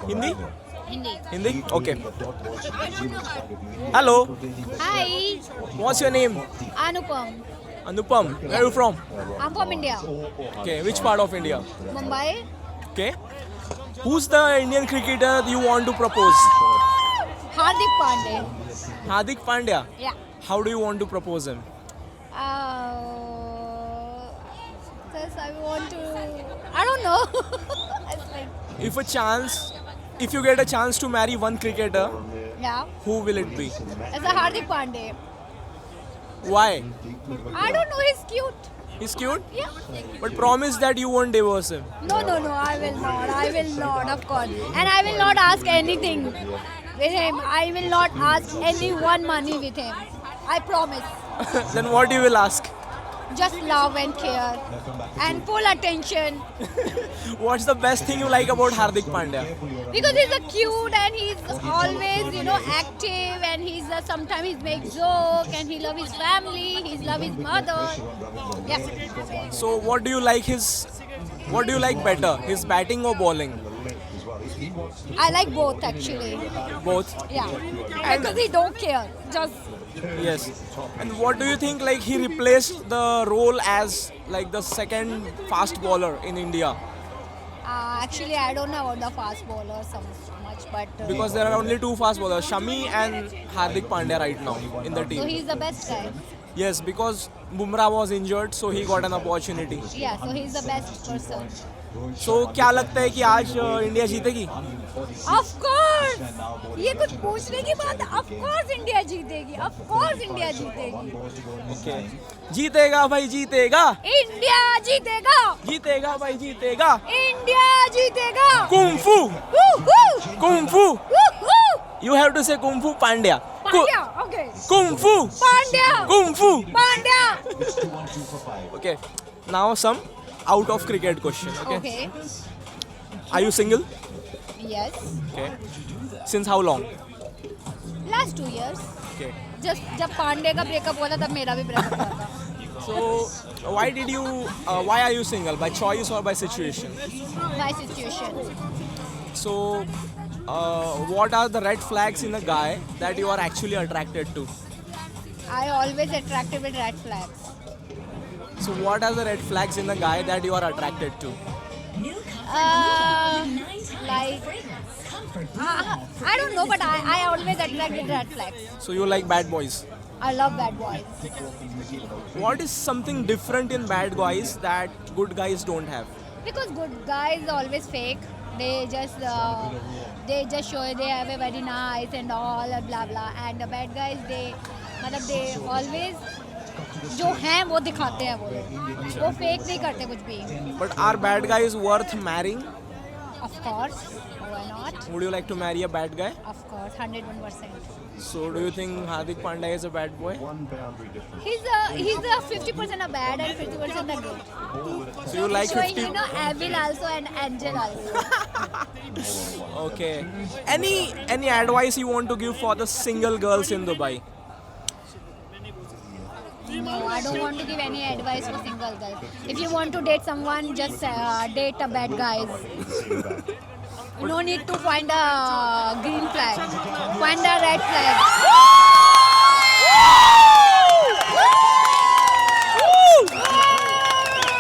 Hindi? Hindi. Hindi? Okay. Hello. Hi, What's your name? Anupam. Anupam. Where are you from? I'm from India. Okay. Which part of India? Mumbai. Okay. Who's the Indian cricketer you want to propose? Hardik Pandey. Hardik Pandya. Yeah. How do you want to propose him? Because I want to. I don't know. It's like, If you get a chance to marry one cricketer, yeah. who will it be? It's a Hardik Pandey. Why? I don't know. He's cute. He's cute, Yeah. but promise that you won't divorce him. No. I will not. I will not. Of course. And I will not ask anything with him. I will not ask anyone money with him. I promise. Then what you will ask? Just love and care and full attention. What's the best thing you like about Hardik Pandya? Because he's a cute and he's always, active and sometimes he makes joke and he love his family, he love his mother. Yeah. So what do you like better, his batting or bowling? I like both actually. Both. Yeah. Because he don't care. Just Yes. And what do you think, like, he replaced the role as like the second fast bowler in India? actually I don't know about the fast bowler so much, but Because there are only two fast bowlers, Shami and Hardik Pandya right now in the so team. he's the best guy. Yes, because Bumrah was injured, so he got an opportunity. Yeah, so he's the best person. So क्या लगता है कि आज India जीतेगी? Of course. ये कुछ पूछने की बात है. Of course इंडिया जीतेगी. Of course इंडिया जीतेगी. Okay. जीतेगा भाई जीतेगा. इंडिया जीतेगा. जीतेगा भाई जीतेगा. इंडिया जीतेगा. Kung Fu. Woo-hoo! Kung Fu. Woo-hoo! You have to say Kung Fu Pandya. Pandya. Okay. Kung Fu. Pandya. Kung Fu. Pandya. Okay. Now some out of cricket question. Okay. Okay. Are you single? Yes. Okay. Since how long? Last 2 years. Okay. Just जब पांडे का breakup हुआ था तब मेरा भी breakup हुआ था. So why are you single? By choice or by situation? My situation. So what are the red flags in a guy that you are actually attracted to? I always attracted with red flags. So what are the red flags in a guy that you are attracted to? Like I don't know, but I always attract with red flags. So you like bad boys. I love bad boys. What is something different in bad guys that good guys don't have? Because good guys are always fake. They just show they have a very nice and all blah blah. And the bad guys they always जो हैं वो दिखाते हैं वो लोग. वो fake नहीं करते कुछ भी. But are bad guys worth marrying? Of course, why not? Would you like to marry a bad guy? Of course, 101%. So do you think Hardik Pandya is a bad boy? He's a 50% a bad and 50% a good. So you like Showing 50? Evil also and Angel also. Okay. Any advice you want to give for the single girls in Dubai? No, I don't want to give any advice for single girls. If you want to date someone, just date a bad guys. No need to find a green flag. Find a red flag.